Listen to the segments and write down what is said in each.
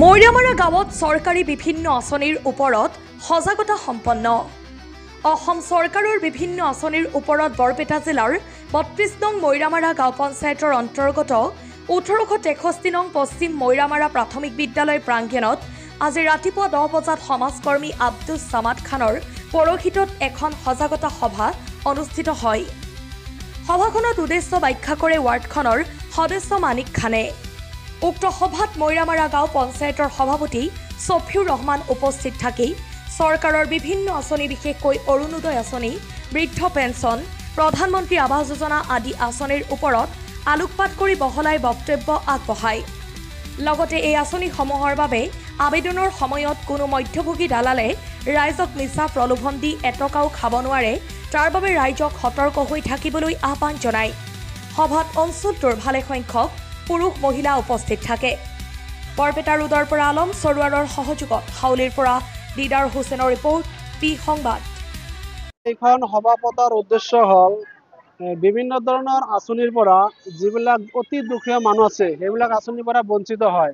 মৈৰামাৰা গাঁৱত চৰকাৰী বিভিন্ন আঁচনিৰ ওপৰত সজাগতা সম্পন্ন। অসম চৰকাৰৰ বিভিন্ন আঁচনিৰ ওপৰত বৰপেটা জিলাৰ ৩২ নং মৈৰামাৰা গাঁও পঞ্চায়তৰ অন্তৰ্গত ১৮৬৩ নং পশ্চিম মৈৰামাৰা প্ৰাথমিক বিদ্যালয় প্ৰাংগণত আজি ৰাতিপুৱা ১০ বজাত সমাজকৰ্মী আব্দুছ ছামাদ খানৰ পৌৰোহিত্যত এখন সজাগতা সভা অনুষ্ঠিত হয়। সভাখনত উদ্দেশ্য ব্যাখ্যা কৰে ৱাৰ্ডখনৰ সদস্য মানিক খানে। উক্ত সভাত মৈৰামাৰা গাঁও পঞ্চায়তৰ সভাপতি ছফিউৰ ৰহমান উপস্থিত থাকি চৰকাৰৰ বিভিন্ন আঁচনি বিশেষকৈ অৰুণোদয় আঁচনি, বৃদ্ধ পেঞ্চন, প্ৰধানমন্ত্ৰী আৱাস যোজনা আদি আঁচনিৰ ওপৰত আলোকপাত কৰি বহলাই বক্তব্য আগবঢ়ায়। লগতে এই আঁচনিসমূহৰ বাবে আবেদনৰ সময়ত কোনো মধ্যভোগী দালালে ৰাইজক মিছা প্ৰলোভন দি এটকাও খাব নোৱাৰে, তাৰ বাবে ৰাইজক সতৰ্ক হৈ থাকিবলৈ আহ্বান জনায়। সভাত অঞ্চলটোৰ ভালেসংখ্যক পুৰুষ মহিলা উপস্থিত থাকে। বৰপেটা ৰোডৰ পৰা আলম চৰুৱাৰৰ সহযোগত হাউলিৰ পৰা দিদাৰ হুছেইনৰ ৰিপৰ্ট, পি সংবাদ। এইখন সভা পতাৰ উদ্দেশ্য হ'ল বিভিন্ন ধৰণৰ আঁচনিৰ পৰা যিবিলাক অতি দুখীয়া মানুহ আছে সেইবিলাক আঁচনিৰ পৰা বঞ্চিত হয়।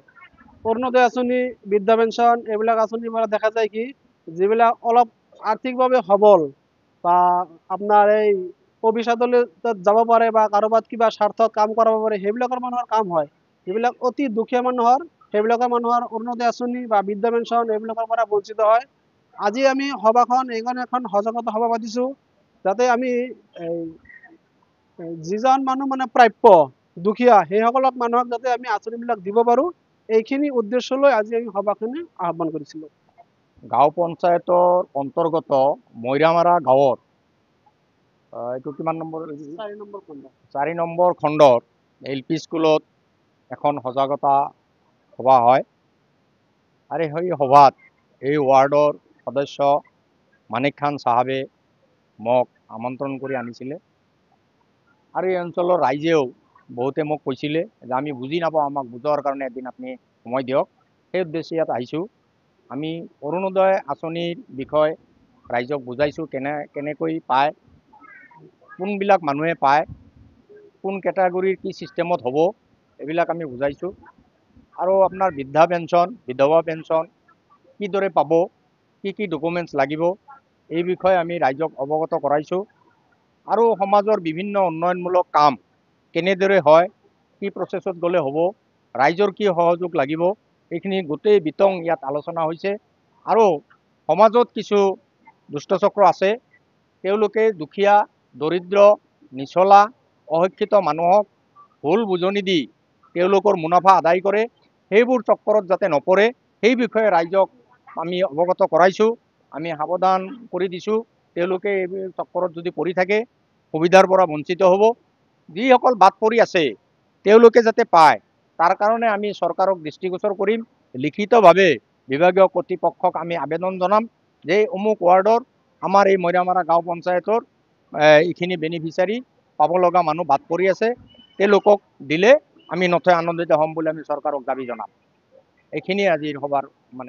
অৰুণোদয় আঁচনি, বৃদ্ধ পেঞ্চন এইবিলাক আঁচনিৰ পৰা দেখা যায় কি যিবিলাক অলপ আৰ্থিকভাৱে সবল বা আপোনাৰ এই অফিচাৰলৈ যাব পাৰে বা কাৰোবাত কিবা স্বাৰ্থত কাম কৰাব পাৰে সেইবিলাকৰ মানুহৰ কাম হয়। যিবিলাক অতি দুখীয়া মানুহৰ সেইবিলাকৰ মানুহৰ অৰুণোদয় আঁচনি বা বৃদ্ধ পেঞ্চন এইবিলাকৰ পৰা বঞ্চিত হয়। আজি আমি সভাখন এইকাৰণে এখন সজাগতা সভা পাতিছোঁ যাতে আমি যিজন মানুহ মানে প্ৰাপ্য দুখীয়া সেইসকলক মানুহক যাতে আমি আঁচনিবিলাক দিব পাৰোঁ, এইখিনি উদ্দেশ্য লৈ আজি আমি সভাখিনি আহ্বান কৰিছিলোঁ। গাঁও পঞ্চায়তৰ অন্তৰ্গত মৈৰামাৰা গাঁৱত এইটো কিমান নম্বৰ? 4 নম্বৰ খণ্ডত LP স্কুলত এখন সজাগতা সভা হয়। আৰু সেই সভাত এই ৱাৰ্ডৰ সদস্য মানিক খান চাহাবে মোক আমন্ত্ৰণ কৰি আনিছিলে আৰু এই অঞ্চলৰ ৰাইজেও বহুতে মোক কৈছিলে যে আমি বুজি নাপাওঁ, আমাক বুজোৱাৰ কাৰণে এদিন আপুনি সময় দিয়ক। সেই উদ্দেশ্যে ইয়াত আহিছোঁ। আমি অৰুণোদয় আঁচনিৰ বিষয়ে ৰাইজক বুজাইছোঁ, কেনেকৈ পায়, কোনবিলাক মানুহে পায়, কোন কেটাগৰীৰ কি ছিষ্টেমত হ'ব এইবিলাক আমি বুজাইছোঁ। আৰু আপোনাৰ বৃদ্ধা পেঞ্চন, বিধৱা পেঞ্চন কিদৰে পাব, কি ডকুমেণ্টছ লাগিব এই বিষয়ে আমি ৰাইজক অৱগত কৰাইছোঁ। আৰু সমাজৰ বিভিন্ন উন্নয়নমূলক কাম কেনেদৰে হয়, কি প্ৰচেছত গ'লে হ'ব, ৰাইজৰ কি সহযোগ লাগিব এইখিনি গোটেই বিতং ইয়াত আলোচনা হৈছে। আৰু সমাজত কিছু দুষ্টচক্ৰ আছে, তেওঁলোকে দুখীয়া, দৰিদ্ৰ, নিচলা, অশিক্ষিত মানুহক ভুল বুজনি দি তেওঁলোকৰ মুনাফা আদায় কৰে। সেইবোৰ চক্কৰত যাতে নপৰে সেই বিষয়ে ৰাইজক আমি অৱগত কৰাইছোঁ, আমি সাৱধান কৰি দিছোঁ। তেওঁলোকে এইবোৰ চক্কৰত যদি পৰি থাকে সুবিধাৰ পৰা বঞ্চিত হ'ব। যিসকল বাদ পৰি আছে তেওঁলোকে যাতে পায় তাৰ কাৰণে আমি চৰকাৰক দৃষ্টিগোচৰ কৰিম। লিখিতভাৱে বিভাগীয় কৰ্তৃপক্ষক আমি আবেদন জনাম যে অমুক ৱাৰ্ডৰ আমাৰ এই মৈৰামাৰা গাঁও পঞ্চায়তৰ এইখিনি বেনিফিচিয়াৰী পাব লগা মানুহ বাদ পৰি আছে, তেওঁলোকক দিলে আমি নথৈ আনন্দিত হ'ম বুলি আমি চৰকাৰক দাবী জনাম। এইখিনিয়ে আজিৰ সভাৰ মানে